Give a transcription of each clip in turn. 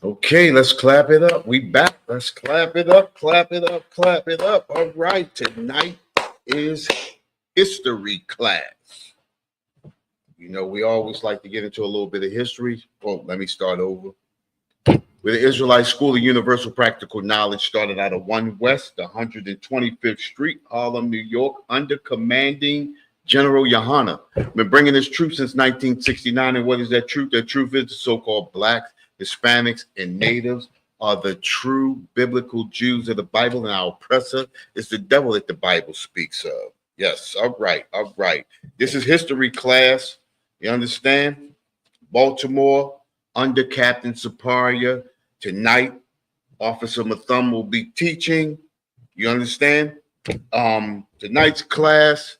Okay, let's clap it up. We back. Let's clap it up, clap it up, clap it up. All right, tonight is history class. You know, we always like to get into a little bit of history. Well, let me start over. Where the Israelite School of Universal Practical Knowledge started out of 1 West, 125th Street, Harlem, New York, under commanding General Yohana. Been bringing this truth since 1969. And what is that truth? That truth is the so-called blacks, Hispanics, and natives are the true biblical Jews of the Bible, and our oppressor is the devil that the Bible speaks of. Yes, all right, all right. This is history class. You understand? Baltimore, under Captain Saparia. Tonight, Officer Mathum will be teaching. You understand? Tonight's class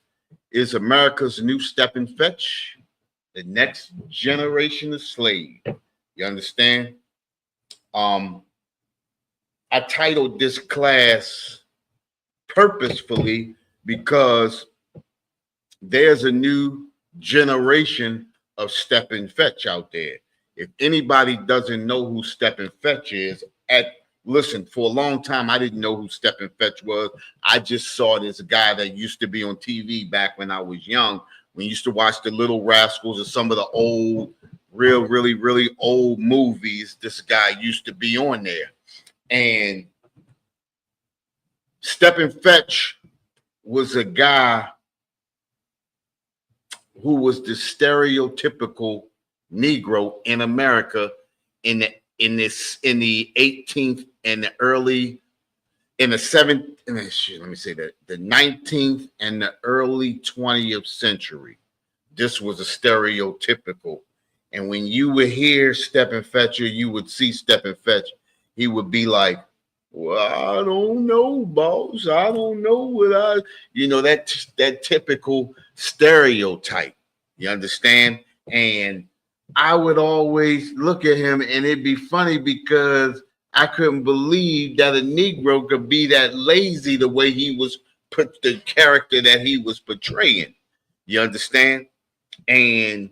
is America's new Stepin Fetch, the next generation of slave. You understand? I titled this class purposefully because there's a new generation of Stepin Fetch out there. If anybody doesn't know who Stepin Fetch is, listen, for a long time, I didn't know who Stepin Fetch was. I just saw this guy that used to be on TV back when I was young. We used to watch the Little Rascals or some of the old, really old movies. This guy used to be on there. And Stepin Fetch was a guy who was the stereotypical Negro in America in the 18th and the early in the 7th let me say that the 19th and the early 20th century. This was a stereotypical, and when you would hear Stepin Fetcher, you would see Stepin Fetch. He would be like, "Well, I don't know, boss. I don't know that typical stereotype. You understand?" And I would always look at him, and it'd be funny because I couldn't believe that a Negro could be that lazy the way he was put the character that he was portraying. You understand? And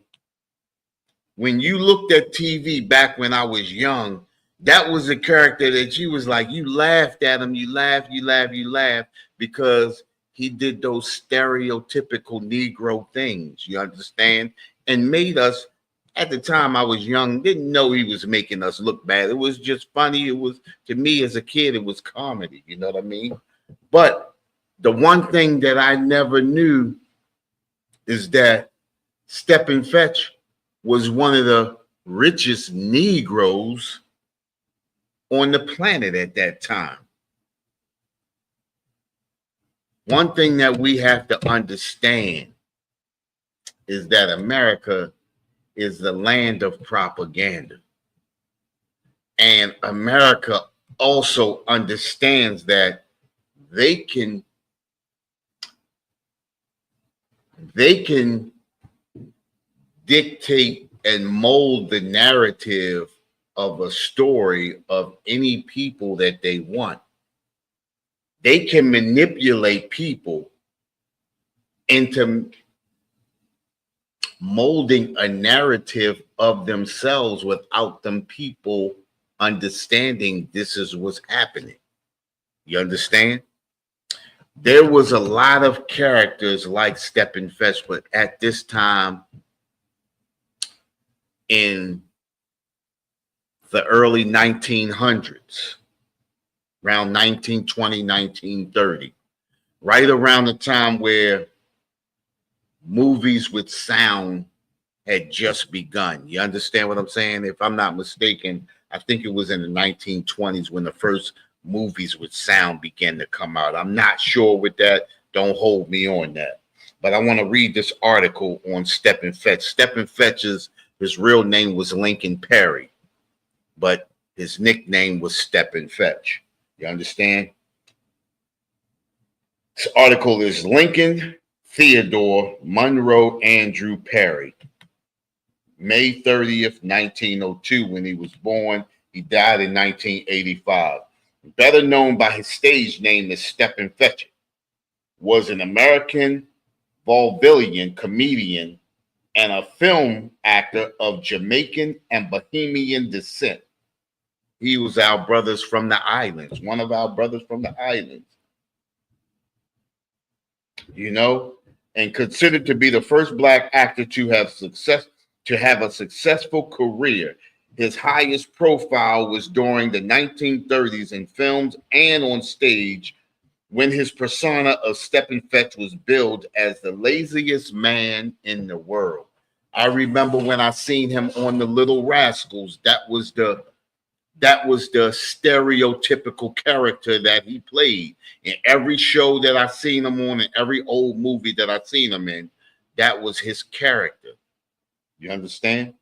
when you looked at TV back when I was young, that was a character that you was like, you laughed at him, you laughed because he did those stereotypical Negro things, you understand? And made us, at the time I was young, didn't know he was making us look bad. It was just funny. It was, to me as a kid, it was comedy, you know what I mean? But the one thing that I never knew is that Stepin Fetch was one of the richest Negroes on the planet at that time. One thing that we have to understand is that America is the land of propaganda. And America also understands that they can dictate and mold the narrative of a story of any people that they want. They can manipulate people into molding a narrative of themselves without them people understanding this is what's happening. You understand? There was a lot of characters like Stepin Fetch, but at this time in the early 1900s, around 1920, 1930, right around the time where movies with sound had just begun. You understand what I'm saying? If I'm not mistaken, I think it was in the 1920s when the first movies with sound began to come out. I'm not sure with that. Don't hold me on that. But I want to read this article on Stepin Fetch. Stepin Fetch's his real name was Lincoln Perry, but his nickname was Stepin Fetch. You understand? This article is Lincoln Theodore Monroe Andrew Perry, May 30th, 1902, when he was born. He died in 1985. Better known by his stage name as Stepin Fetchit, was an American vaudevillian comedian and a film actor of Jamaican and Bahamian descent. He was our brothers from the islands, one of our brothers from the islands, you know, and considered to be the first black actor to have a successful career. His highest profile was during the 1930s in films and on stage when his persona of Stepin was billed as the laziest man in the world. I remember when I seen him on The Little Rascals. That was the stereotypical character that he played in every show that I seen him on, and every old movie that I seen him in. That was his character. You understand?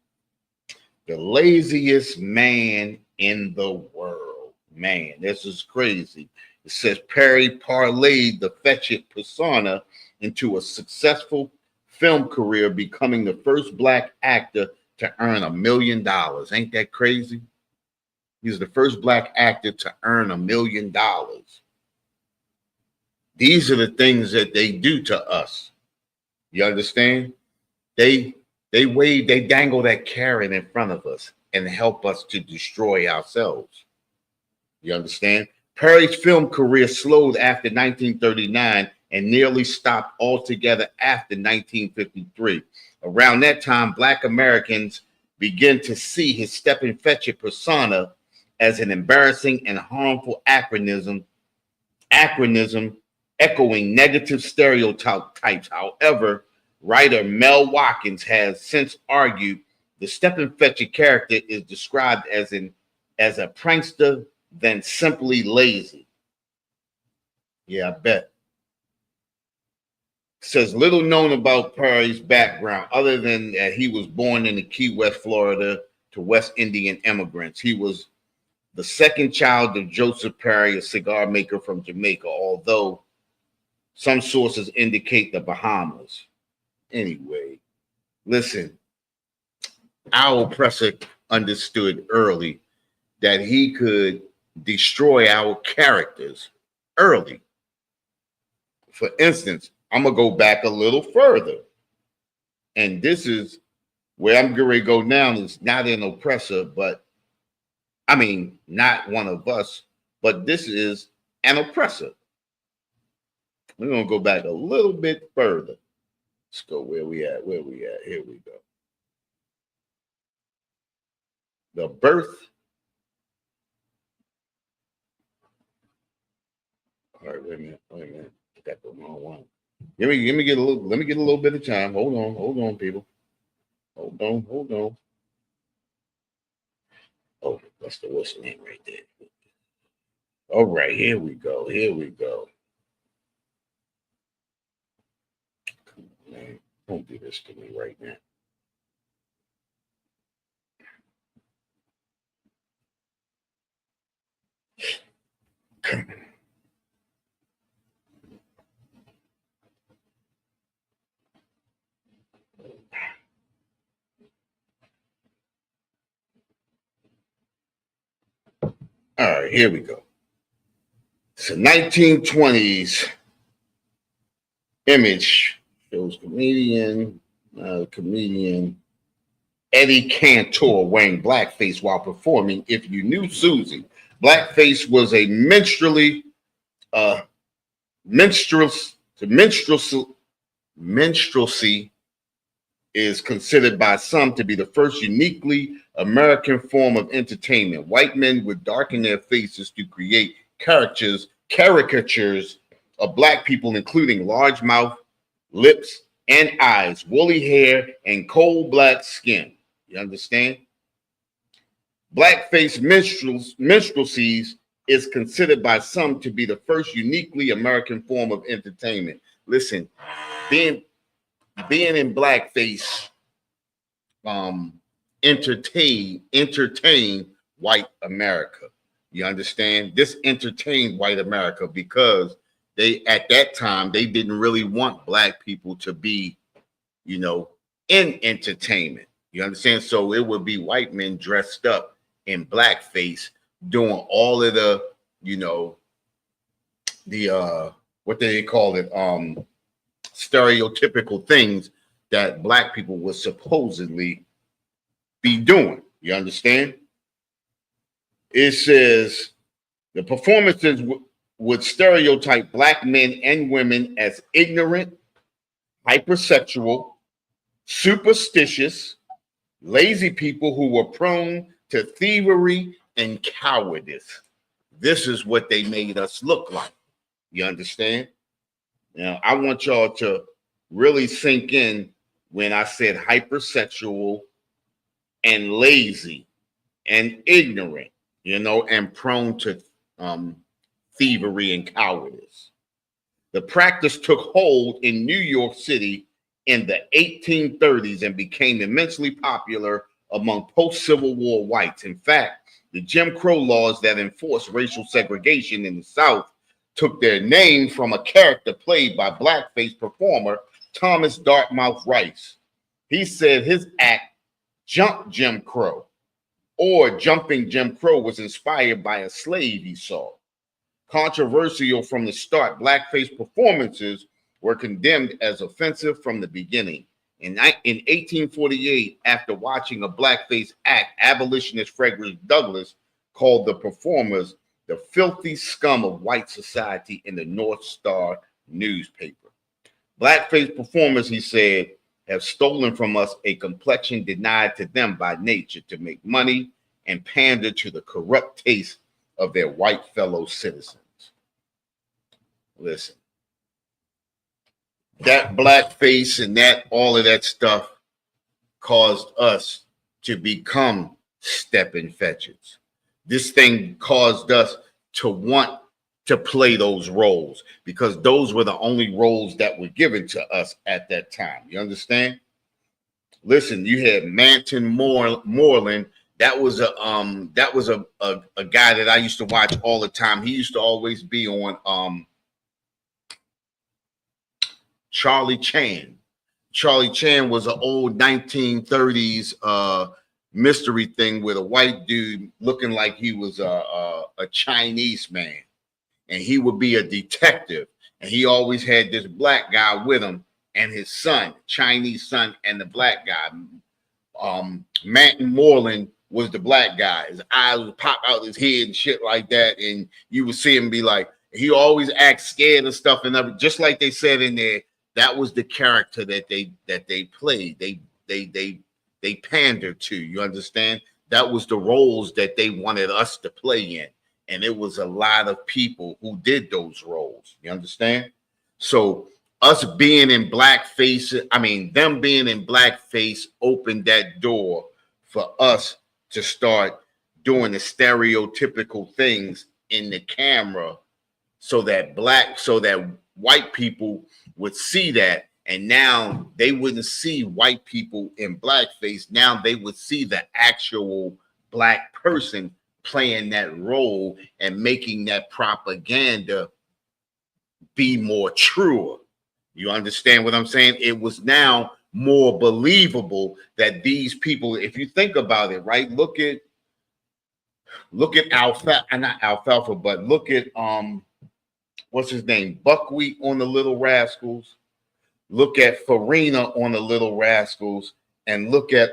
The laziest man in the world. Man, this is crazy. It says Perry parlayed the Fetchit persona into a successful film career, becoming the first black actor to earn $1 million. Ain't that crazy? He's the first black actor to earn $1 million. These are the things that they do to us. You understand? They dangle that carrot in front of us and help us to destroy ourselves. You understand? Perry's film career slowed after 1939 and nearly stopped altogether after 1953. Around that time, Black Americans began to see his Stepin Fetchit persona as an embarrassing and harmful acronym echoing negative stereotypes. However, writer Mel Watkins has since argued the Stepin Fetchit character is described as a prankster than simply lazy. Yeah, I bet. Says little known about Perry's background other than that he was born in the Key West, Florida, to West Indian immigrants. He was the second child of Joseph Perry, a cigar maker from Jamaica, although some sources indicate the Bahamas. Anyway, listen, our oppressor understood early that he could destroy our characters early. For instance, I'm going to go back a little further. And this is where I'm going to go now. Is not an oppressor, but I mean, not one of us, but this is an oppressor. We're going to go back a little bit further. Let's go where we at. Here we go. The birth. All right, wait a minute. Got the wrong one. Let me get a little bit of time. Hold on, people. Hold on. Oh, that's the what's name right there. All right, here we go. Come on, man. Don't do this to me right now. Come on. All right, here we go. It's a 1920s image. Shows comedian Eddie Cantor wearing blackface while performing If You Knew Susie. Blackface was a minstrelsy is considered by some to be the first uniquely American form of entertainment. White men would darken their faces to create caricatures of black people, including large mouth, lips, and eyes, woolly hair, and coal black skin. You understand? Blackface minstrelsies is considered by some to be the first uniquely American form of entertainment. Listen, being in blackface entertain white America. You understand? This entertained white America because they at that time they didn't really want black people to be, in entertainment. You understand? So it would be white men dressed up in blackface doing all of the, what they call it, stereotypical things that black people would supposedly be doing. You understand? It says the performances would stereotype black men and women as ignorant, hypersexual, superstitious, lazy people who were prone to thievery and cowardice. This is what they made us look like. You understand? Now, I want y'all to really sink in when I said hypersexual and lazy and ignorant, and prone to um, thievery and cowardice. The practice took hold in New York City in the 1830s and became immensely popular among post-Civil War whites. In fact, the Jim Crow laws that enforced racial segregation in the South took their name from a character played by blackface performer Thomas Dartmouth Rice. He said his act, Jump Jim Crow, or Jumping Jim Crow, was inspired by a slave he saw. Controversial from the start, blackface performances were condemned as offensive from the beginning. In 1848, after watching a blackface act, abolitionist Frederick Douglass called the performers the filthy scum of white society in the North Star newspaper. Blackface performers, he said, have stolen from us a complexion denied to them by nature to make money and pander to the corrupt taste of their white fellow citizens. Listen, that blackface and that all of that stuff caused us to become Stepin Fetchits. This thing caused us to want to play those roles because those were the only roles that were given to us at that time. You understand? Listen, you had Manton Moreland. That was a guy that I used to watch all the time. He used to always be on Charlie Chan. Charlie Chan was an old 1930s mystery thing with a white dude looking like he was a Chinese man, and he would be a detective, and he always had this black guy with him and his son, Chinese son, and the black guy. Manton Moreland was the black guy. His eyes would pop out his head and shit like that, and you would see him be like, he always acts scared and stuff, and everything. Just like they said in there, that was the character that they played. They pandered to. You understand? That was the roles that they wanted us to play in, and it was a lot of people who did those roles. You understand? So us being in blackface, them being in blackface opened that door for us to start doing the stereotypical things in the camera so that white people would see that, and now they wouldn't see white people in blackface. Now they would see the actual black person playing that role and making that propaganda be more truer. You understand what I'm saying? It was now more believable that these people, if you think about it, right? Look at not Alfalfa, but look at what's his name? Buckwheat on the Little Rascals. Look at Farina on the Little Rascals, and look at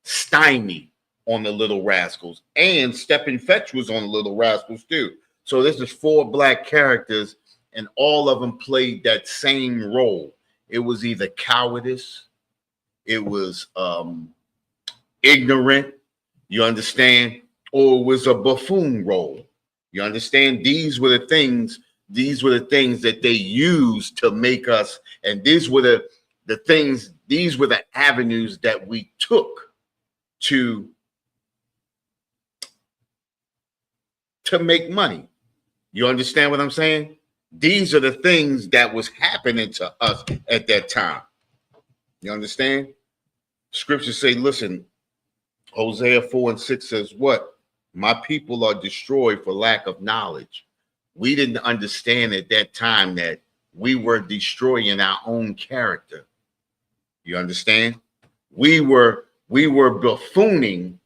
Stymie on the Little Rascals. And Stepin Fetch was on the Little Rascals too. So this is 4 black characters, and all of them played that same role. It was either cowardice, it was ignorant, you understand, or it was a buffoon role. You understand? These were the things that they used to make us, and these were the avenues that we took to make money. You understand what I'm saying? These are the things that was happening to us at that time. You understand? Scriptures say, listen, Hosea 4:6 says what? My people are destroyed for lack of knowledge. We didn't understand at that time that we were destroying our own character. You understand? We were buffooning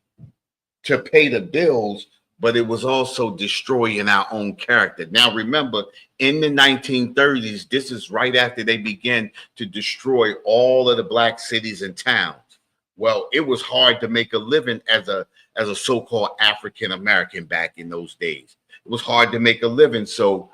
to pay the bills, but it was also destroying our own character. Now, remember, in the 1930s, this is right after they began to destroy all of the black cities and towns. Well, it was hard to make a living as a so-called African American back in those days. It was hard to make a living. So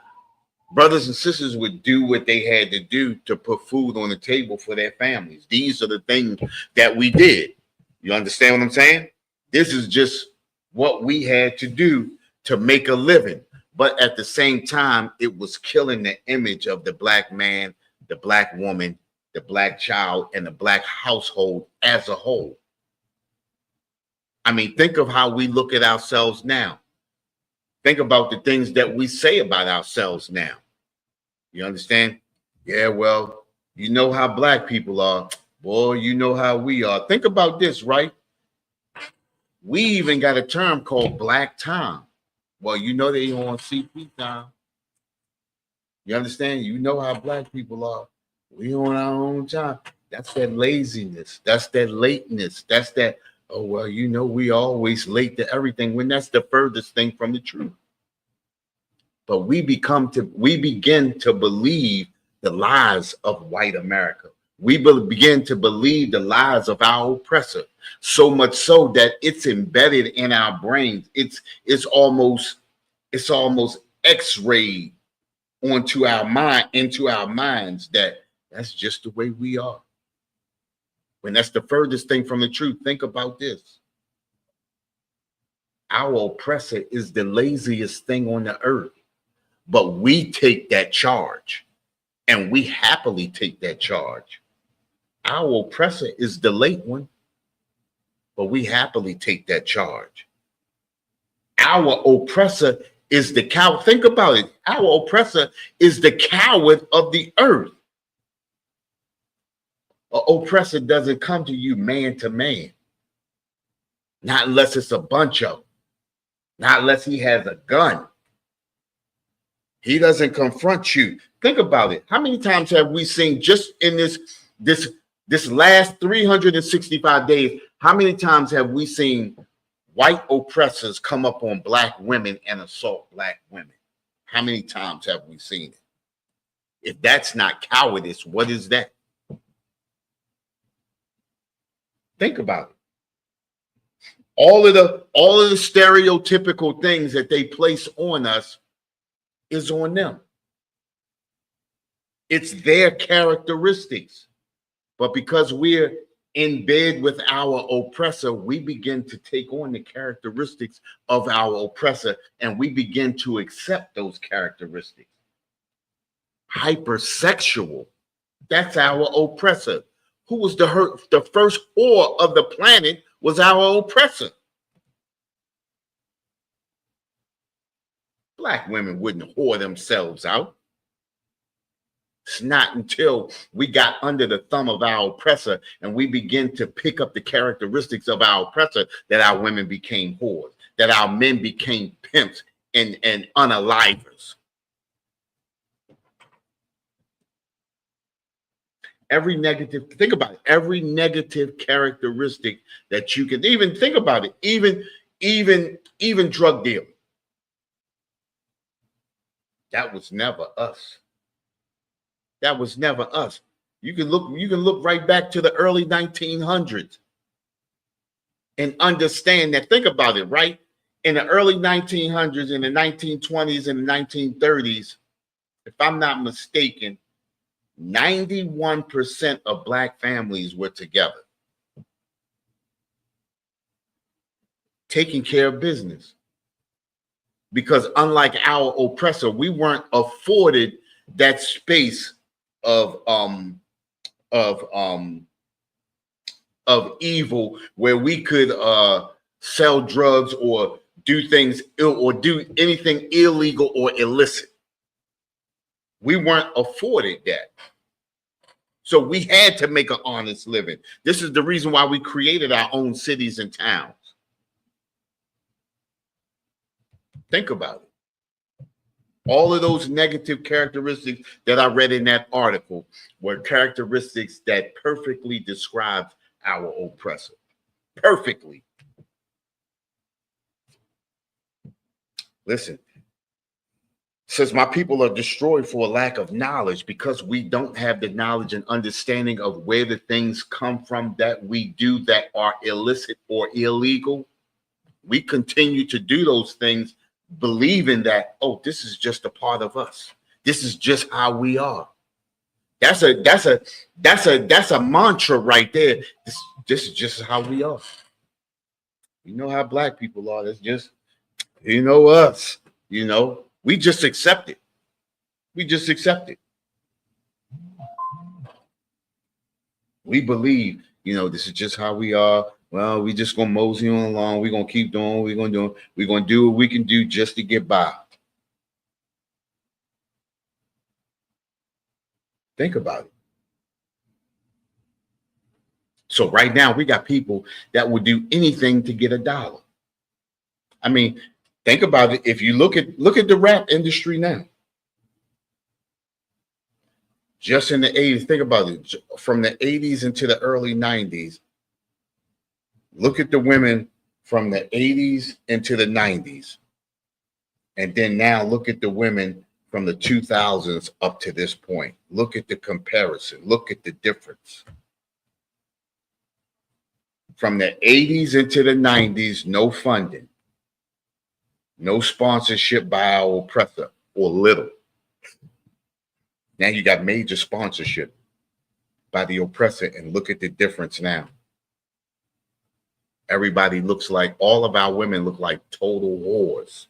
brothers and sisters would do what they had to do to put food on the table for their families. These are the things that we did. You understand what I'm saying? This is just what we had to do to make a living. But at the same time, it was killing the image of the black man, the black woman, the black child, and the black household as a whole. I mean, think of how we look at ourselves now. Think about the things that we say about ourselves now. You understand? Yeah, well, you know how black people are. Boy, you know how we are. Think about this, right? We even got a term called black time. Well, you know they on CP time. You understand? You know how black people are. We on our own time. That's that laziness. That's that lateness. That's that, oh, well, you know, we always late to everything when that's the furthest thing from the truth. But we begin to believe the lies of white America. We begin to believe the lies of our oppressor, so much so that it's embedded in our brains. It's almost X-rayed onto our mind, into our minds, that that's just the way we are. When that's the furthest thing from the truth. Think about this. Our oppressor is the laziest thing on the earth, but we take that charge, and we happily take that charge. Our oppressor is the late one, but we happily take that charge. Our oppressor is the coward. Think about it. Our oppressor is the coward of the earth. An oppressor doesn't come to you man to man. Not unless it's a bunch of them. Not unless he has a gun. He doesn't confront you. Think about it. How many times have we seen, just in this last 365 days, how many times have we seen white oppressors come up on black women and assault black women? How many times have we seen it? If that's not cowardice, what is that? Think about it. All of the stereotypical things that they place on us is on them. It's their characteristics. But because we're in bed with our oppressor, we begin to take on the characteristics of our oppressor, and we begin to accept those characteristics. Hypersexual, that's our oppressor. Who was the first whore of the planet was our oppressor. Black women wouldn't whore themselves out. It's not until we got under the thumb of our oppressor and we begin to pick up the characteristics of our oppressor that our women became whores, that our men became pimps and unalivers. Think about it, every negative characteristic that you can even think about it, even drug dealing. That was never us. That was never us. You can look right back to the early 1900s and understand that. Think about it, right? In the early 1900s, in the 1920s, and the 1930s, if I'm not mistaken, 91% of black families were together, taking care of business. Because unlike our oppressor, we weren't afforded that space of evil where we could sell drugs or do things or do anything illegal or illicit. We weren't afforded that. So we had to make an honest living. This is the reason why we created our own cities and towns. Think about it. All of those negative characteristics that I read in that article were characteristics that perfectly described our oppressor. Perfectly. Listen, Says my people are destroyed for a lack of knowledge, because we don't have the knowledge and understanding of where the things come from that we do that are illicit or illegal. We continue to do those things, believing that, oh, this is just a part of us. This is just how we are. That's a mantra right there. This is just how we are. You know how black people are. That's just, us. We just accept it. We just accept it. We believe, this is just how we are. Well, we just gonna mosey on along. We're gonna keep doing what we're gonna do. We're gonna do what we can do just to get by. Think about it. So right now we got people that would do anything to get a dollar. I mean, think about it. If you look at the rap industry now, just in the 80s, think about it. From the 80s into the early 90s, look at the women from the 80s into the 90s. And then now look at the women from the 2000s up to this point. Look at the comparison. Look at the difference. From the 80s into the 90s, no funding, no sponsorship by our oppressor, or little. Now you got major sponsorship by the oppressor, and look at the difference now. Everybody looks like, all of our women look like total whores.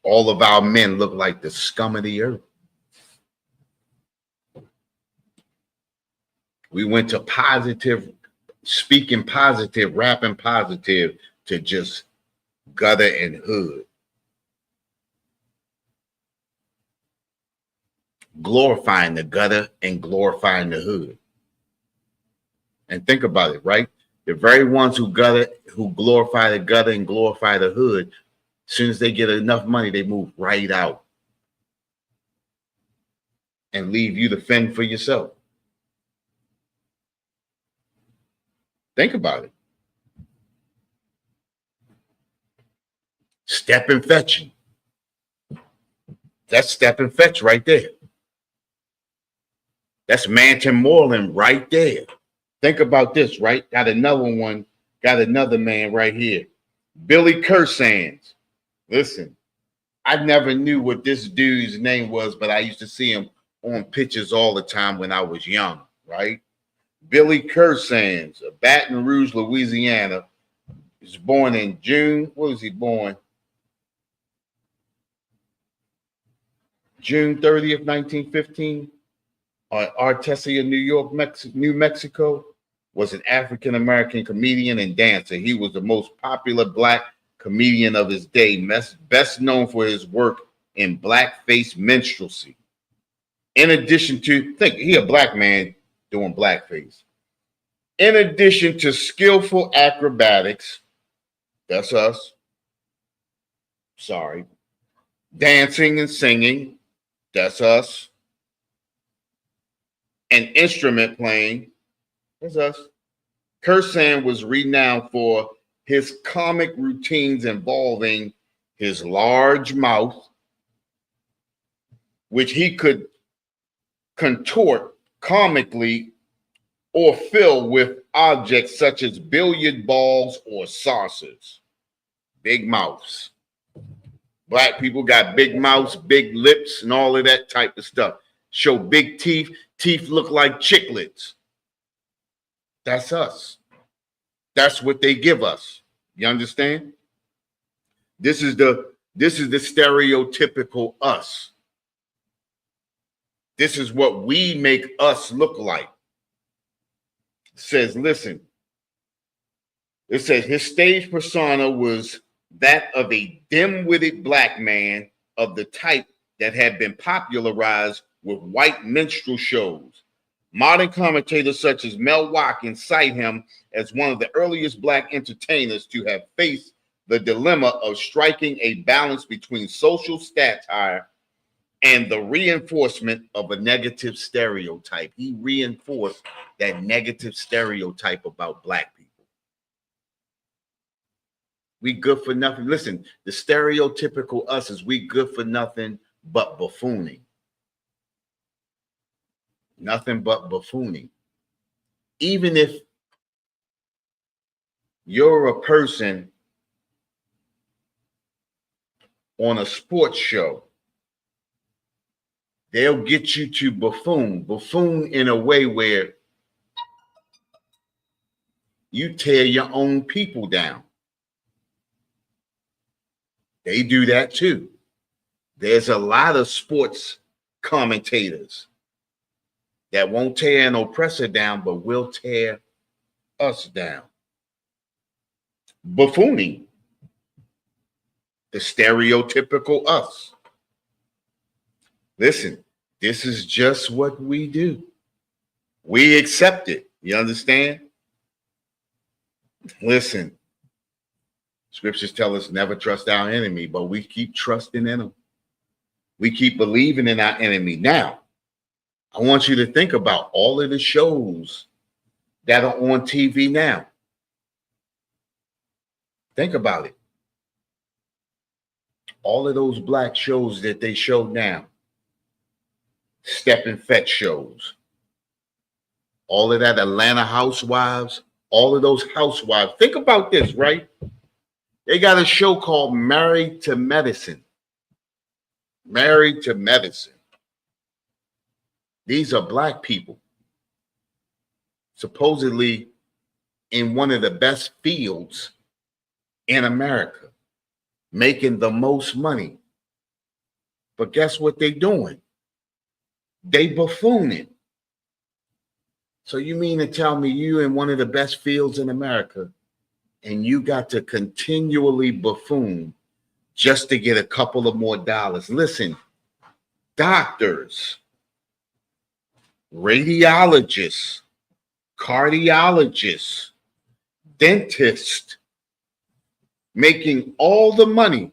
All of our men look like the scum of the earth. We went to positive, speaking positive, rapping positive, to just gutter and hood. Glorifying the gutter and glorifying the hood. And think about it, right? The very ones who glorify the gutter and glorify the hood, as soon as they get enough money, they move right out and leave you to fend for yourself. Think about it. Stepin Fetchit. That's Stepin Fetch right there. That's Manton Moreland right there. Think about this, right? Got another man right here. Billy Kersands. Listen, I never knew what this dude's name was, but I used to see him on pictures all the time when I was young, right? Billy Kersands of Baton Rouge, Louisiana. He was born in June. What was he born? June 30th, 1915. Artesia, New Mexico. Was an African-American comedian and dancer. He was the most popular black comedian of his day, best known for his work in blackface minstrelsy. In addition to, he a black man doing blackface. In addition to skillful acrobatics, that's us. Sorry. Dancing and singing, that's us. And instrument playing, that's us. Kersan was renowned for his comic routines involving his large mouth, which he could contort comically or fill with objects such as billiard balls or saucers. Big mouths. Black people got big mouths, big lips, and all of that type of stuff. Show big teeth. Teeth look like chiclets. That's us. That's what they give us. You understand? This is the stereotypical us. This is what we make us look like. It says, listen. It says his stage persona was that of a dim-witted black man of the type that had been popularized with white minstrel shows. Modern commentators such as Mel Watkins cite him as one of the earliest black entertainers to have faced the dilemma of striking a balance between social satire and the reinforcement of a negative stereotype. He reinforced that negative stereotype about black people. We good for nothing. Listen, the stereotypical us is we good for nothing but buffooning. Nothing but buffooning. Even if you're a person on a sports show, they'll get you to buffoon in a way where you tear your own people down. They do that too. There's a lot of sports commentators that won't tear an oppressor down, but will tear us down. Buffooning. The stereotypical us. Listen, this is just what we do. We accept it. You understand? Listen, scriptures tell us never trust our enemy, but we keep trusting in them. We keep believing in our enemy. Now, I want you to think about all of the shows that are on TV now. Think about it. All of those black shows that they show now, Stepin Fetch shows, all of that Atlanta Housewives, all of those housewives. Think about this, right? They got a show called Married to Medicine. Married to Medicine. These are black people, supposedly in one of the best fields in America, making the most money. But guess what they're doing? They buffooning. So you mean to tell me you in one of the best fields in America and you got to continually buffoon just to get a couple of more dollars? Listen, doctors, radiologists, cardiologists, dentists, making all the money,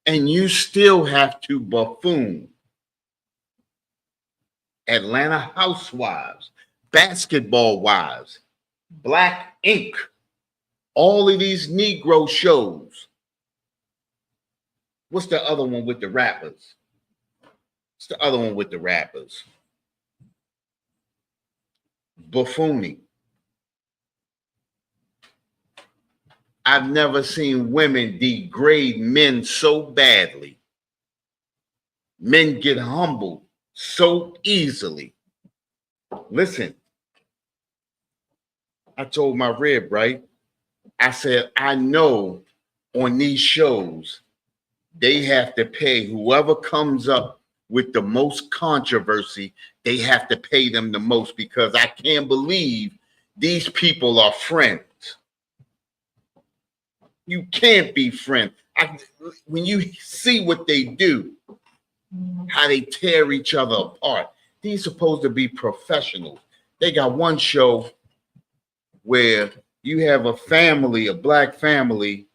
and you still have to buffoon. Atlanta Housewives, Basketball Wives, Black Ink, all of these Negro shows. What's the other one with the rappers? What's the other one with the rappers? Buffooning. I've never seen women degrade men so badly. Men get humbled so easily. Listen, I told my rib, right? I said, I know on these shows, they have to pay whoever comes up with the most controversy, they have to pay them the most, because I can't believe these people are friends. You can't be friends. When you see what they do, how they tear each other apart, these supposed to be professionals. They got one show where you have a family, a black family,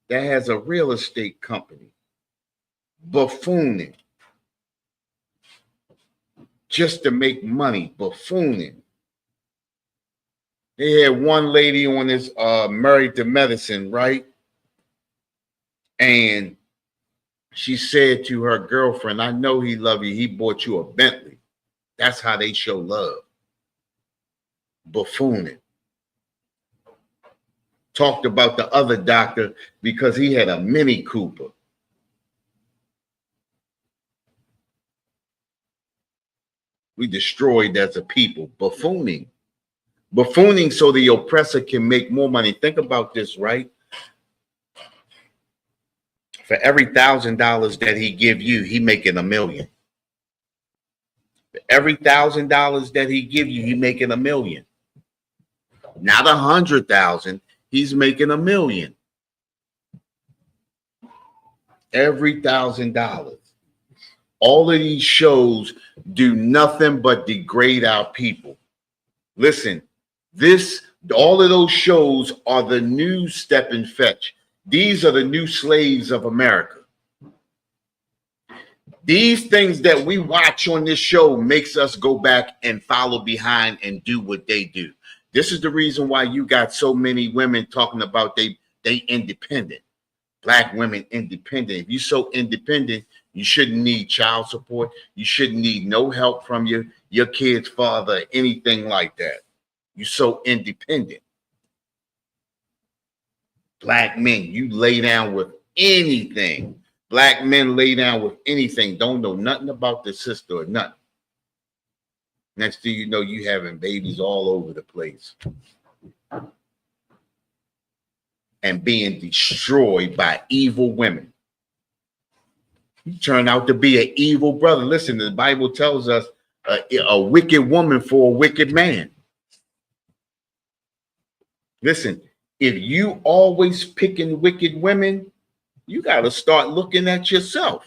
that has a real estate company, buffooning, just to make money, buffooning. They had one lady on this Married to Medicine, right? And she said to her girlfriend, I know he love you. He bought you a Bentley. That's how they show love. Buffooning. Talked about the other doctor because he had a Mini Cooper. We destroyed as a people. Buffooning. Buffooning so the oppressor can make more money. Think about this, right? For every $1,000 that he give you, he making $1 million. For every $1,000 that he give you, he making $1 million. Not 100,000. He's making $1 million. Every $1,000. All of these shows do nothing but degrade our people. Listen, all of those shows are the new Step and Fetch. These are the new slaves of America. These things that we watch on this show makes us go back and follow behind and do what they do. This is the reason why you got so many women talking about they They independent. Black women independent. If you're so independent, you shouldn't need child support. You shouldn't need no help from your kid's father, anything like that. You're so independent. Black men, you lay down with anything. Black men lay down with anything. Don't know nothing about the sister or nothing. Next thing you know, you having babies all over the place and being destroyed by evil women. You turn out to be an evil brother. Listen, the Bible tells us a wicked woman for a wicked man. Listen, if you always picking wicked women, you got to start looking at yourself.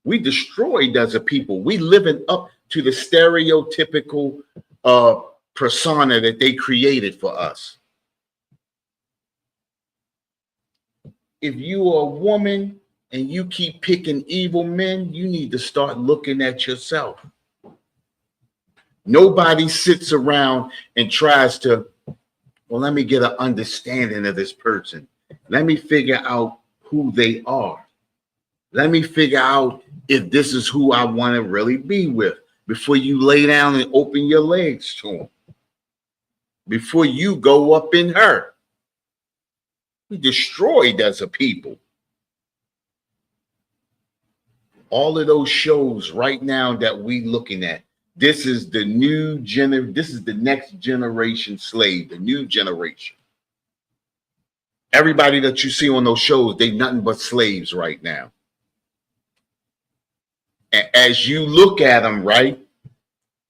We destroyed as a people. We living up to the stereotypical persona that they created for us. If you are a woman and you keep picking evil men, you need to start looking at yourself. Nobody sits around and tries to, well, let me get an understanding of this person. Let me figure out who they are. Let me figure out if this is who I want to really be with before you lay down and open your legs to them. Before you go up in her. We destroyed as a people. All of those shows right now that we looking at, this is the this is the next generation slave, the new generation. Everybody that you see on those shows, they nothing but slaves right now. And as you look at them, right,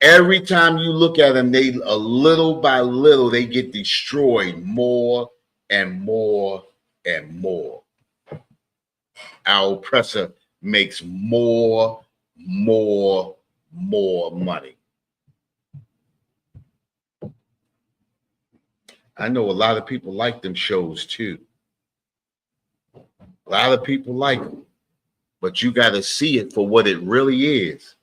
every time you look at them, they little by little, they get destroyed more and more and more. Our oppressor makes more money. I know a lot of people like them shows too. A lot of people like them, but you got to see it for what it really is.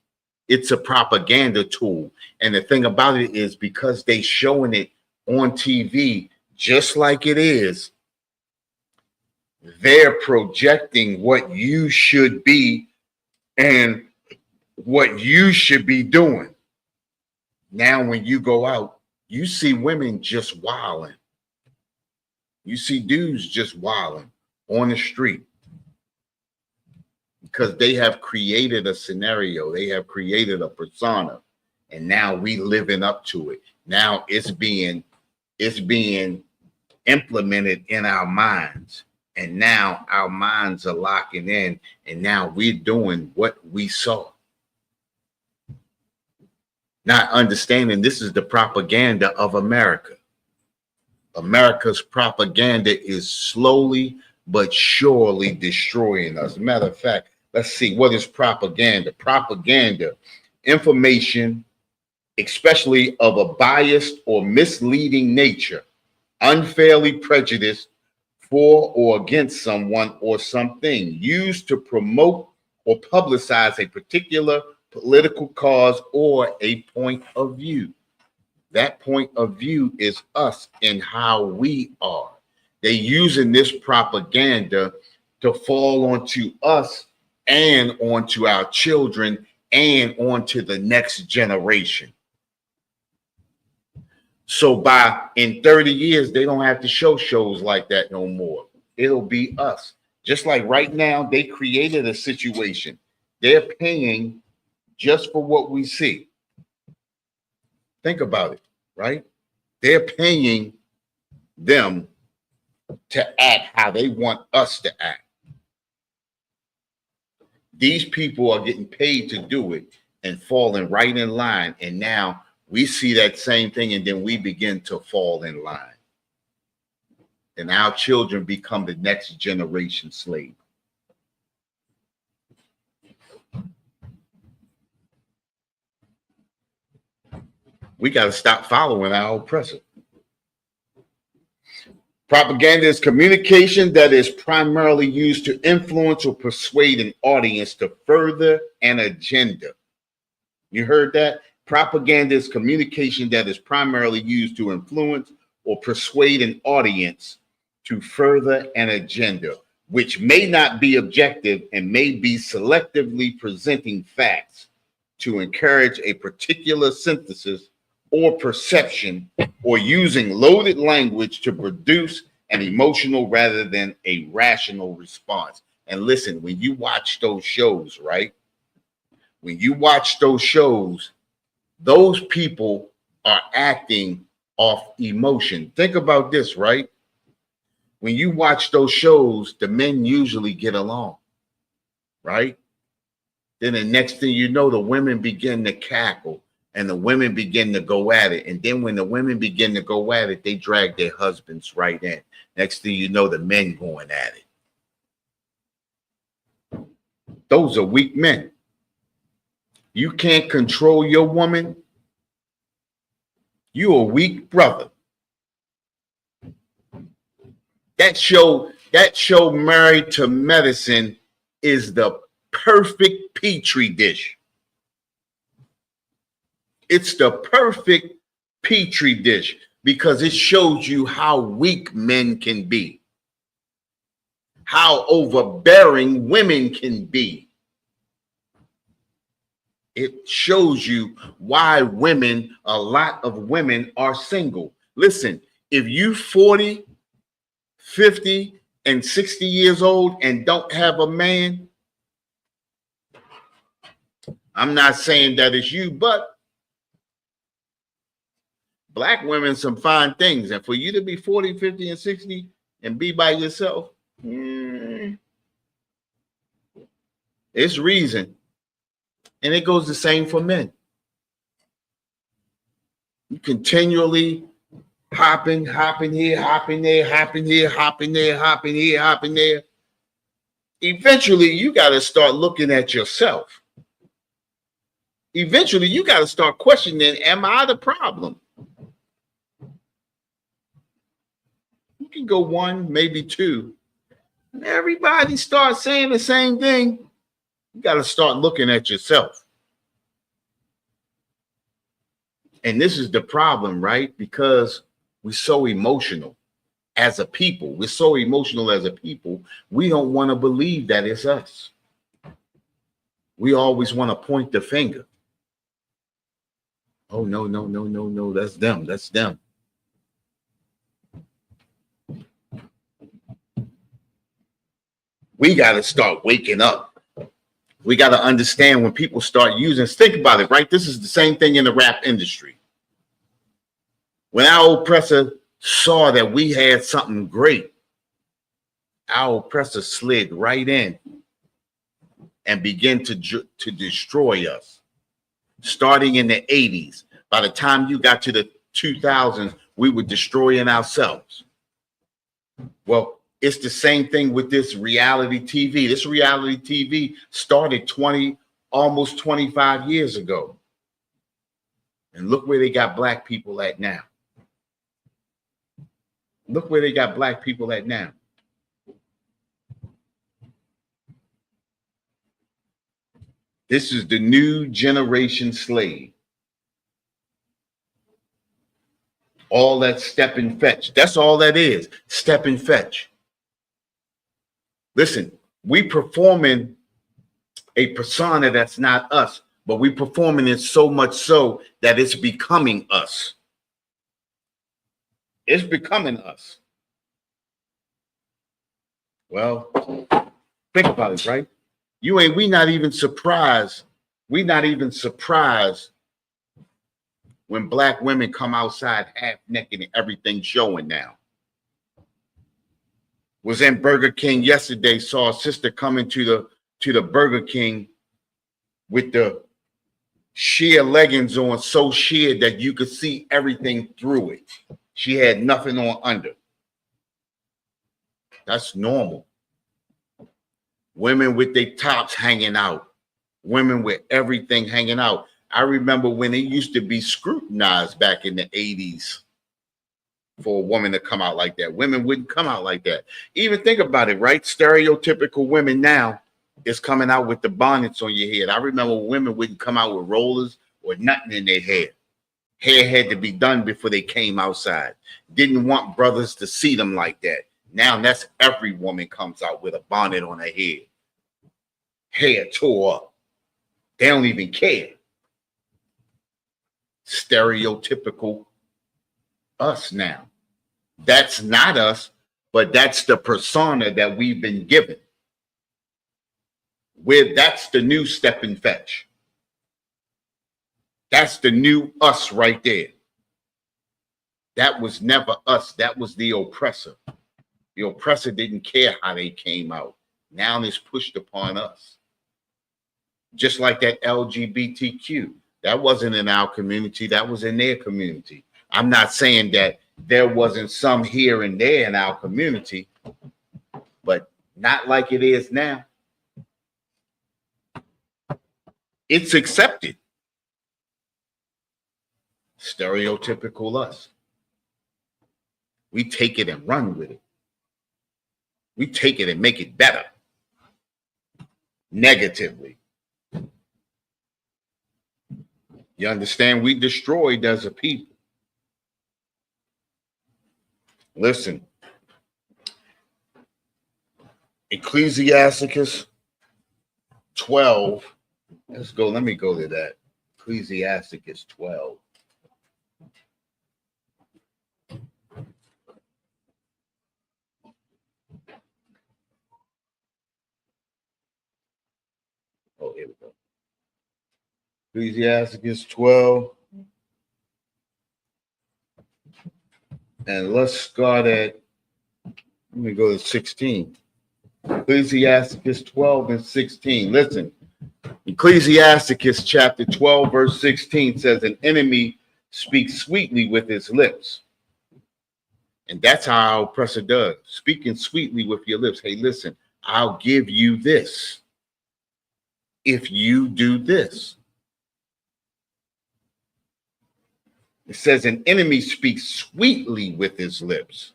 It's a propaganda tool. And the thing about it is, because they showing it on TV just like it is, they're projecting what you should be and what you should be doing. Now, when you go out, you see women just wilding. You see dudes just wilding on the street because they have created a scenario. They have created a persona, and now we living up to it. Now it's being implemented in our minds, and now our minds are locking in, and now we're doing what we saw. Not understanding this is the propaganda of America. America's propaganda is slowly but surely destroying us. Matter of fact, let's see, what is propaganda? Propaganda, information, especially of a biased or misleading nature, unfairly prejudiced for or against someone or something, used to promote or publicize a particular political cause or a point of view. That point of view is us and how we are. They're using this propaganda to fall onto us and onto our children and onto the next generation. So in 30 years, they don't have to show shows like that no more. It'll be us. Just like right now, they created a situation. They're paying just for what we see. Think about it, right? They're paying them to act how they want us to act. These people are getting paid to do it and falling right in line. And now we see that same thing, and then we begin to fall in line. And our children become the next generation slave. We got to stop following our oppressor. Propaganda is communication that is primarily used to influence or persuade an audience to further an agenda. You heard that? Propaganda is communication that is primarily used to influence or persuade an audience to further an agenda, which may not be objective and may be selectively presenting facts to encourage a particular synthesis or perception, or using loaded language to produce an emotional rather than a rational response. And listen, when you watch those shows, right? When you watch those shows, those people are acting off emotion. Think about this, right? When you watch those shows, the men usually get along, right? Then the next thing you know, the women begin to cackle and the women begin to go at it. And then when the women begin to go at it, they drag their husbands right in. Next thing you know, the men going at it. Those are weak men. You can't control your woman. You're a weak brother. That show Married to Medicine is the perfect petri dish. It's the perfect petri dish because it shows you how weak men can be, how overbearing women can be. It shows you why a lot of women are single. Listen, if you 40, 50, and 60 years old and don't have a man, I'm not saying that it's you, but black women, some fine things. And for you to be 40, 50, and 60 and be by yourself, it's reason. And it goes the same for men. You continually hopping here, hopping there, hopping here, hopping there, hopping here, hopping there. Eventually, you got to start looking at yourself. Eventually, you got to start questioning, am I the problem? You can go one, maybe two. Everybody starts saying the same thing. You got to start looking at yourself. And this is the problem, right? Because we're so emotional as a people. We're so emotional as a people. We don't want to believe that it's us. We always want to point the finger. Oh, no. That's them. That's them. We got to start waking up. We got to understand when people start using, think about it, right? This is the same thing in the rap industry. When our oppressor saw that we had something great, our oppressor slid right in and began to destroy us. Starting in the 80s, by the time you got to the 2000s, we were destroying ourselves. Well, it's the same thing with this reality TV. This reality TV started almost 25 years ago. And look where they got black people at now. Look where they got black people at now. This is the new generation slave. All that step and fetch. That's all that is. Step and fetch. Listen, we performing a persona that's not us, but we performing it so much so that it's becoming us. It's becoming us. Well, think about it, right? We not even surprised. We not even surprised when black women come outside half naked and everything showing now. Was in Burger King yesterday, saw a sister coming to the Burger King with the sheer leggings on, so sheer that you could see everything through it. She had nothing on under. That's normal. Women with their tops hanging out. Women with everything hanging out. I remember when it used to be scrutinized back in the 80s for a woman to come out like that. Women wouldn't come out like that. Even think about it, right? Stereotypical women now is coming out with the bonnets on your head. I remember women wouldn't come out with rollers or nothing in their hair. Hair had to be done before they came outside. Didn't want brothers to see them like that. Now that's every woman comes out with a bonnet on her head. Hair tore up. They don't even care. Stereotypical us now. That's not us, but that's the persona that we've been given. That's the new Stepin Fetch. That's the new us right there. That was never us. That was the oppressor. The oppressor didn't care how they came out. Now it's pushed upon us. Just like that LGBTQ. That wasn't in our community. That was in their community. I'm not saying that there wasn't some here and there in our community, but not like it is now. It's accepted. Stereotypical us. We take it and run with it. We take it and make it better. Negatively. You understand? We destroyed as a people. Listen. Ecclesiasticus 12. Let's go. Let me go to that. Ecclesiasticus 12. Oh, here we go. Ecclesiasticus 12. And let's start at, let me go to 16. Ecclesiasticus 12 and 16. Listen, Ecclesiasticus chapter 12, verse 16 says, an enemy speaks sweetly with his lips. And that's how our oppressor does. Speaking sweetly with your lips. Hey, listen, I'll give you this if you do this. It says an enemy speaks sweetly with his lips.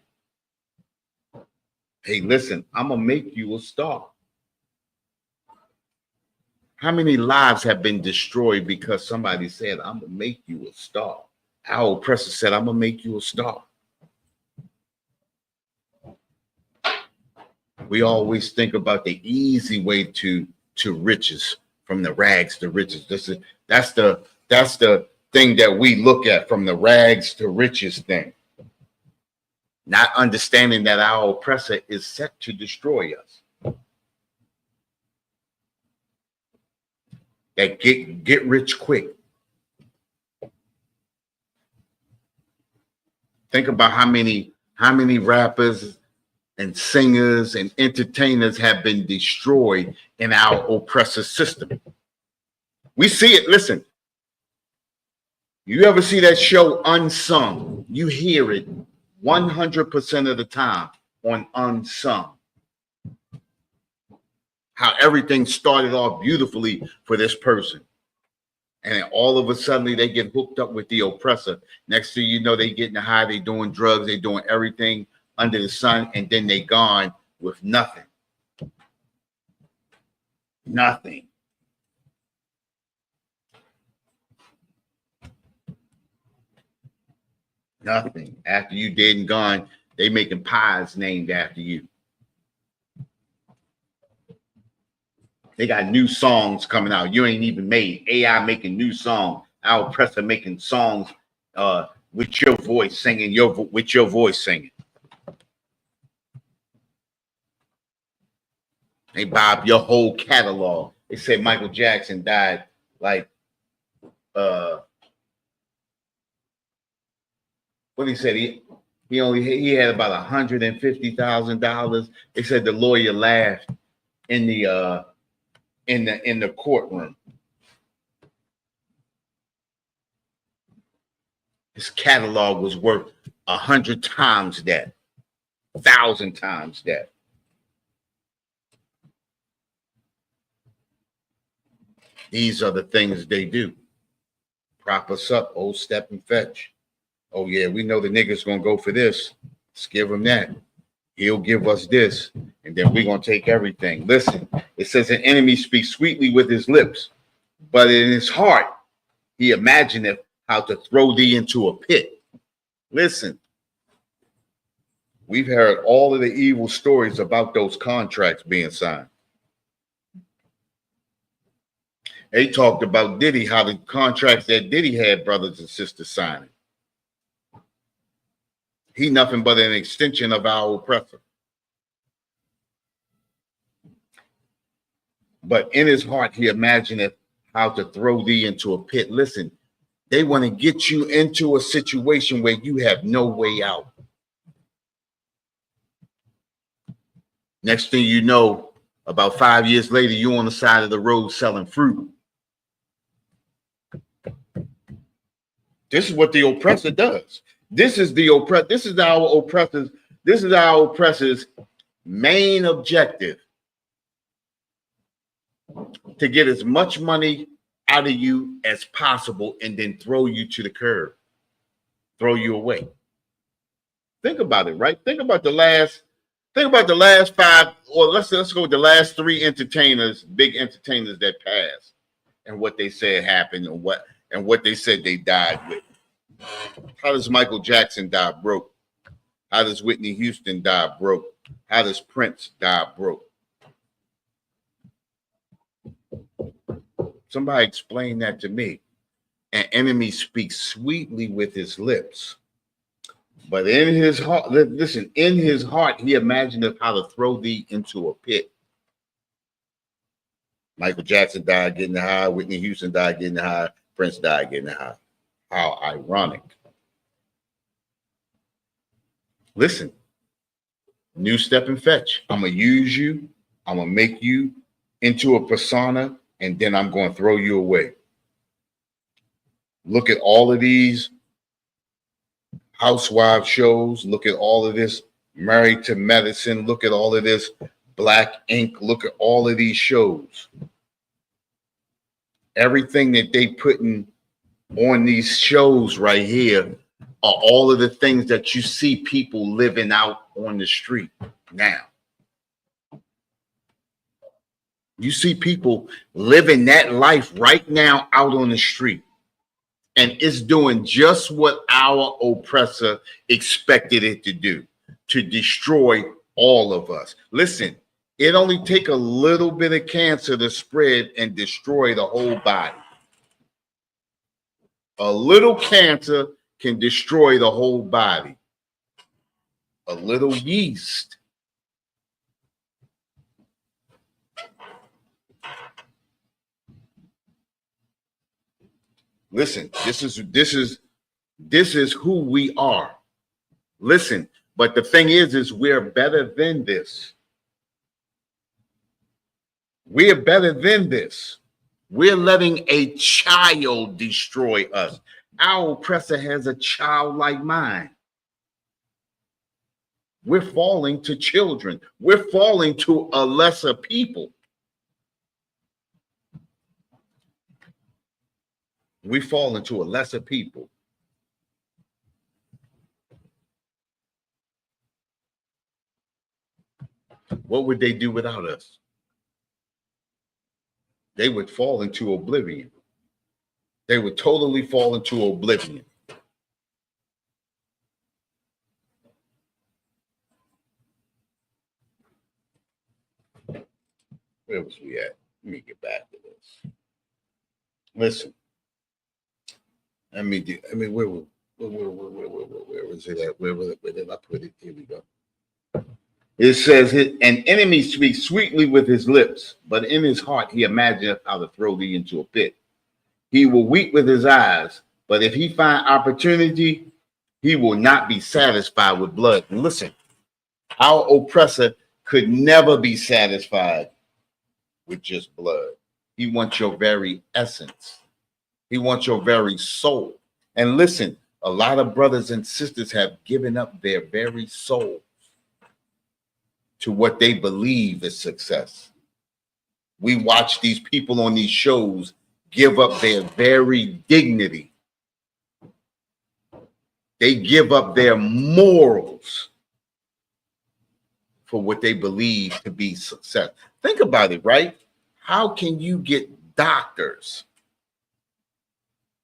Hey, listen, I'm going to make you a star. How many lives have been destroyed because somebody said, I'm going to make you a star? Our oppressor said, I'm going to make you a star. We always think about the easy way to riches, from the rags to riches. That's the thing that we look at, from the rags to riches thing. Not understanding that our oppressor is set to destroy us. That get rich quick. Think about how many rappers and singers and entertainers have been destroyed in our oppressor system. We see it. Listen, you ever see that show Unsung? You hear it 100% of the time on Unsung. How everything started off beautifully for this person. And then all of a sudden they get hooked up with the oppressor. Next thing you know, they getting high, they doing drugs, they doing everything under the sun, and then they gone with nothing. Nothing. Nothing. After you dead and gone, they making pies named after you. They got new songs coming out. You ain't even made. AI making new songs. Our oppressor making songs with your voice singing, with your voice singing. They buy up your whole catalog. They say Michael Jackson died like what he said, he had about $150,000. They said the lawyer laughed in the courtroom. His catalog was worth 100 times that, 1,000 times that. These are the things they do. Prop us up, old step and fetch. Oh yeah, we know the nigga's gonna go for this. Let's give him that. He'll give us this, and then we're gonna take everything. Listen, it says an enemy speaks sweetly with his lips, but in his heart he imagineth how to throw thee into a pit. Listen, we've heard all of the evil stories about those contracts being signed. They talked about Diddy, how the contracts that Diddy had brothers and sisters signing. He nothing but an extension of our oppressor. But in his heart, he imagineth how to throw thee into a pit. Listen, they want to get you into a situation where you have no way out. Next thing you know, about 5 years later, you're on the side of the road selling fruit. This is what the oppressor does. This is our oppressor's main objective. To get as much money out of you as possible and then throw you to the curb, throw you away. Think about it, right? Think about the last 5, or let's go with the last 3 entertainers, big entertainers that passed, and what they said happened, and what they said they died with. How does Michael Jackson die broke? How does Whitney Houston die broke? How does Prince die broke? Somebody explain that to me. An enemy speaks sweetly with his lips, but in his heart, listen, in his heart, he imagineth how to throw thee into a pit. Michael Jackson died getting high. Whitney Houston died getting high. Prince died getting high. How ironic. Listen, new Stepin Fetch. I'm going to use you. I'm going to make you into a persona, and then I'm going to throw you away. Look at all of these housewife shows. Look at all of this Married to Medicine. Look at all of this Black Ink. Look at all of these shows. Everything that they putting on these shows right here are all of the things that you see people living out on the street now. You see people living that life right now out on the street. And it's doing just what our oppressor expected it to do, to destroy all of us. Listen, it only takes a little bit of cancer to spread and destroy the whole body. A little cancer can destroy the whole body. A little yeast. Listen, this is who we are. Listen, but the thing is we're better than this. We're better than this. We're letting a child destroy us. Our oppressor has a childlike mind. We're falling to children. We're falling to a lesser people. We fall into a lesser people. What would they do without us? They would fall into oblivion. They would totally fall into oblivion. Where was we at? Let me get back to this. Listen. Where was it at? Where did I put it? Here we go. It says, an enemy speaks sweetly with his lips, but in his heart he imagineth how to throw thee into a pit. He will weep with his eyes, but if he find opportunity, he will not be satisfied with blood. And listen, our oppressor could never be satisfied with just blood. He wants your very essence. He wants your very soul. And listen, a lot of brothers and sisters have given up their very soul to what they believe is success. We watch these people on these shows give up their very dignity. They give up their morals for what they believe to be success. Think about it, right? How can you get doctors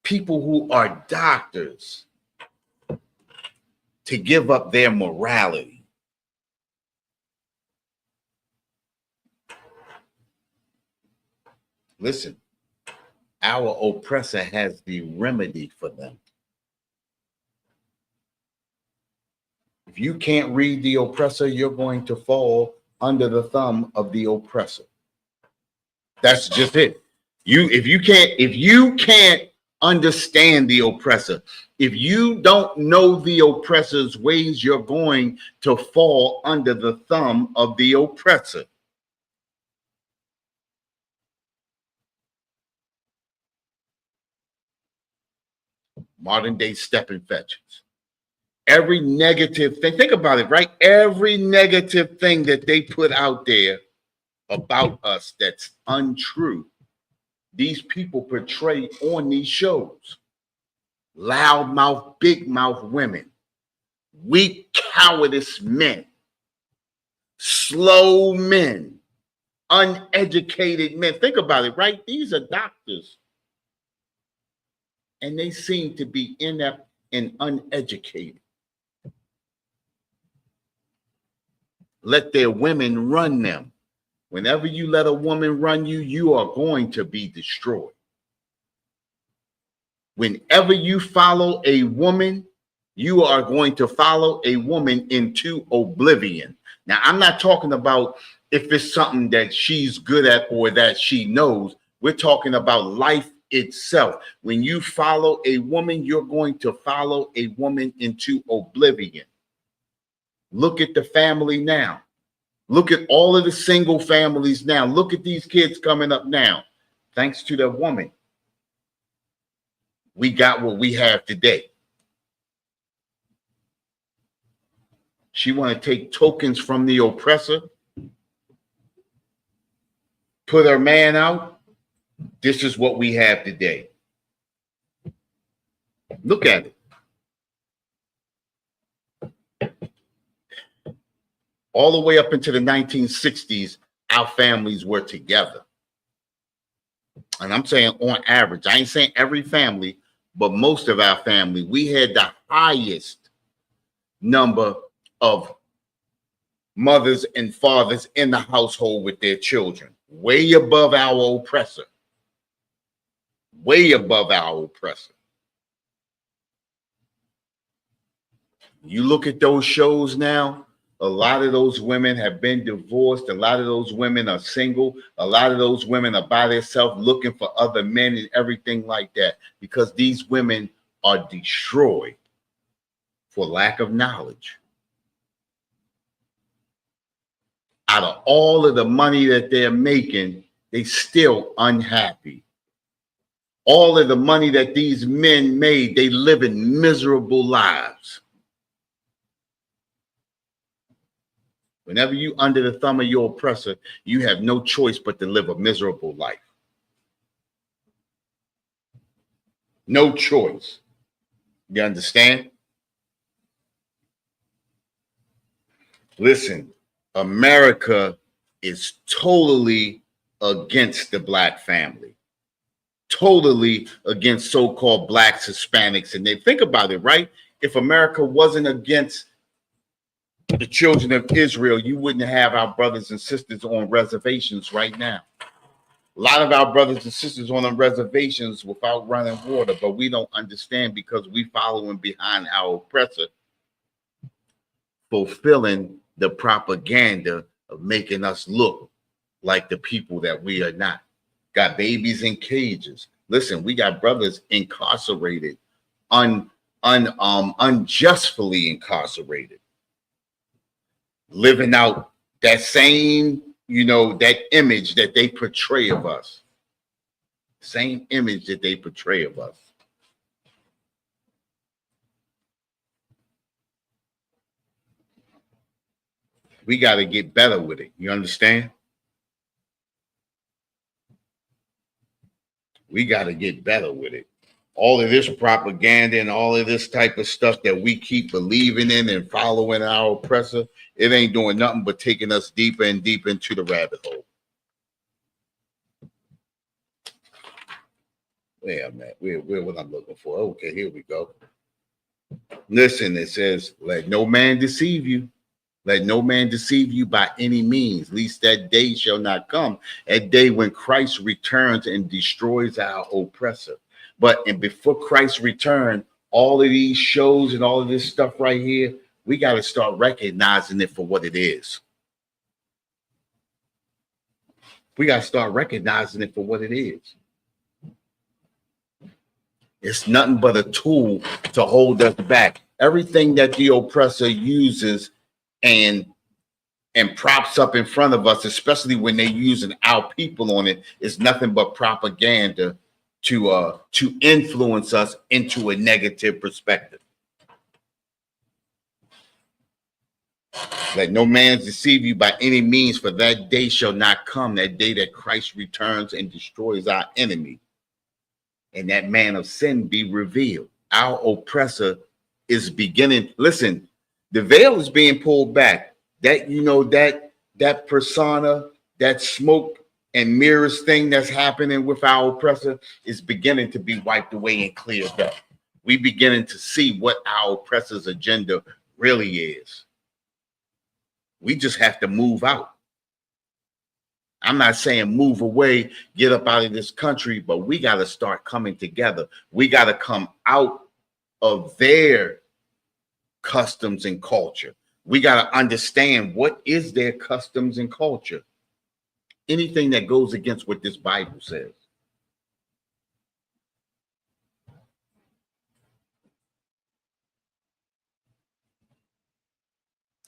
people who are doctors to give up their morality. Listen, our oppressor has the remedy for them. If you can't read the oppressor, you're going to fall under the thumb of the oppressor. That's just it. If you can't understand the oppressor, if you don't know the oppressor's ways, you're going to fall under the thumb of the oppressor. Modern day Stepin Fetchits. Every negative thing, think about it, right? Every negative thing that they put out there about us that's untrue, these people portray on these shows. Loudmouth, big mouth women, weak, cowardice men, slow men, uneducated men. Think about it, right? These are doctors. And they seem to be inept and uneducated. Let their women run them. Whenever you let a woman run you, you are going to be destroyed. Whenever you follow a woman, you are going to follow a woman into oblivion. Now, I'm not talking about if it's something that she's good at or that she knows. We're talking about life itself. When you follow a woman, you're going to follow a woman into oblivion. Look at the family now. Look at all of the single families now. Look at these kids coming up now. Thanks to the woman, we got what we have today. She want to take tokens from the oppressor, put her man out. This is what we have today. Look at it. All the way up into the 1960s, our families were together. And I'm saying on average, I ain't saying every family, but most of our family, we had the highest number of mothers and fathers in the household with their children, way above our oppressor. Way above our oppressor. You look at those shows now, a lot of those women have been divorced. A lot of those women are single. A lot of those women are by themselves looking for other men and everything like that, because these women are destroyed for lack of knowledge. Out of all of the money that they're making, they still unhappy. All of the money that these men made, they live in miserable lives. Whenever you under the thumb of your oppressor, you have no choice but to live a miserable life. No choice. You understand? Listen, America is totally against the black family. Totally against so-called blacks, Hispanics, and they think about it, right? If America wasn't against the children of Israel, you wouldn't have our brothers and sisters on reservations right now. A lot of our brothers and sisters on the reservations without running water, but we don't understand because we following behind our oppressor, fulfilling the propaganda of making us look like the people that we are not. Got babies in cages. Listen, we got brothers incarcerated, unjustly incarcerated, living out that same, that image that they portray of us. Same image that they portray of us. We got to get better with it. You understand? We got to get better with it. All of this propaganda and all of this type of stuff that we keep believing in and following our oppressor, it ain't doing nothing but taking us deeper and deeper into the rabbit hole. Where I'm at, where what I'm looking for. Okay, here we go. Listen, it says, let no man deceive you. Let no man deceive you by any means, lest that day shall not come, a day when Christ returns and destroys our oppressor. But and before Christ's return, all of these shows and all of this stuff right here, we got to start recognizing it for what it is. We got to start recognizing it for what it is. It's nothing but a tool to hold us back. Everything that the oppressor uses and props up in front of us, especially when they're using our people on it, is nothing but propaganda to influence us into a negative perspective. Let no man deceive you by any means, for that day shall not come, that day that Christ returns and destroys our enemy, and that man of sin be revealed. Our oppressor is beginning. Listen, the veil is being pulled back. That, you know, that persona, that smoke and mirrors thing that's happening with our oppressor is beginning to be wiped away and cleared up. We beginning to see what our oppressor's agenda really is. We just have to move out. I'm not saying move away, get up out of this country, but we got to start coming together. We got to come out of their customs and culture. We got to understand what is their customs and culture. Anything that goes against what this Bible says.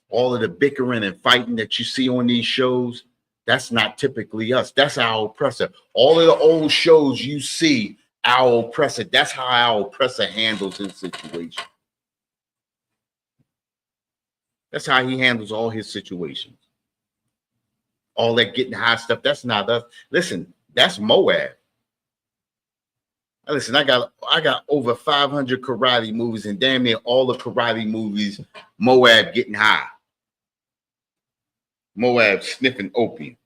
All of the bickering and fighting that you see on these shows, that's not typically us. That's our oppressor. All of the old shows you see, our oppressor, that's how our oppressor handles his situation. That's how he handles all his situations. All that getting high stuff, that's not us. Listen, that's Moab. Listen, I got over 500 karate movies, and damn near all the karate movies, Moab getting high. Moab sniffing opium.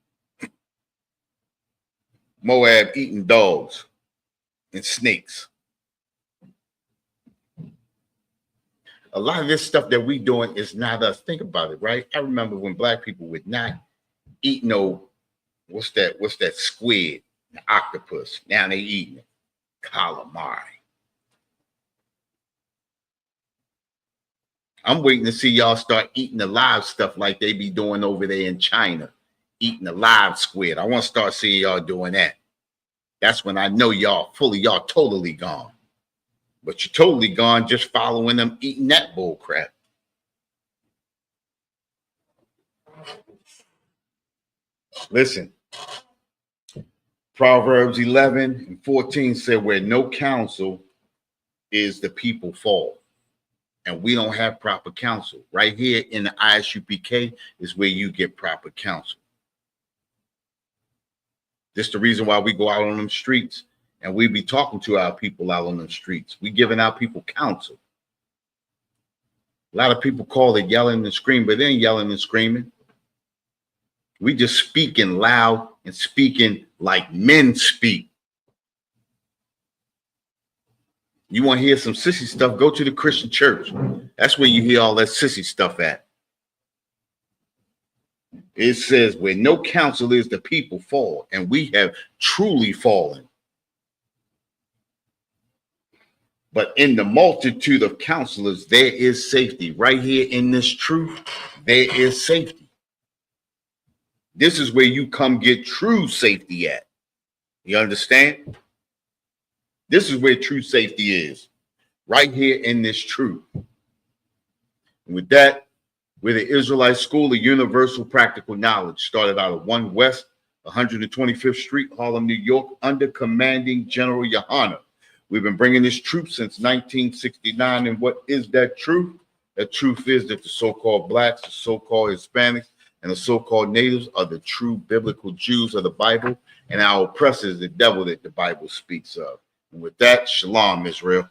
Moab eating dogs and snakes. A lot of this stuff that we doing is not us. Think about it, right? I remember when black people would not eat no, what's that squid, the octopus. Now they eating it. Calamari. I'm waiting to see y'all start eating the live stuff like they be doing over there in China, eating the live squid. I want to start seeing y'all doing that. That's when I know y'all totally gone. But you're totally gone just following them eating that bull crap. Listen, Proverbs 11 and 14 said, where no counsel is, the people fall. And we don't have proper counsel. Right here in the ISUPK is where you get proper counsel. This is the reason why we go out on them streets and we be talking to our people out on them streets. We giving our people counsel. A lot of people call it yelling and screaming, but they ain't yelling and screaming. We just speaking loud and speaking like men speak. You want to hear some sissy stuff, go to the Christian church. That's where you hear all that sissy stuff at. It says, where no counsel is, the people fall. And we have truly fallen. But in the multitude of counselors, there is safety. Right here in this truth, there is safety. This is where you come get true safety at. You understand? This is where true safety is. Right here in this truth. And with that, we're the Israelite School of Universal Practical Knowledge. Started out of 1 West 125th Street, Harlem, New York, under commanding General Yohana. We've been bringing this truth since 1969. And what is that truth? That truth is that the so-called blacks, the so-called Hispanics, and the so-called natives are the true biblical Jews of the Bible, and our oppressor is the devil that the Bible speaks of. And with that, shalom, Israel.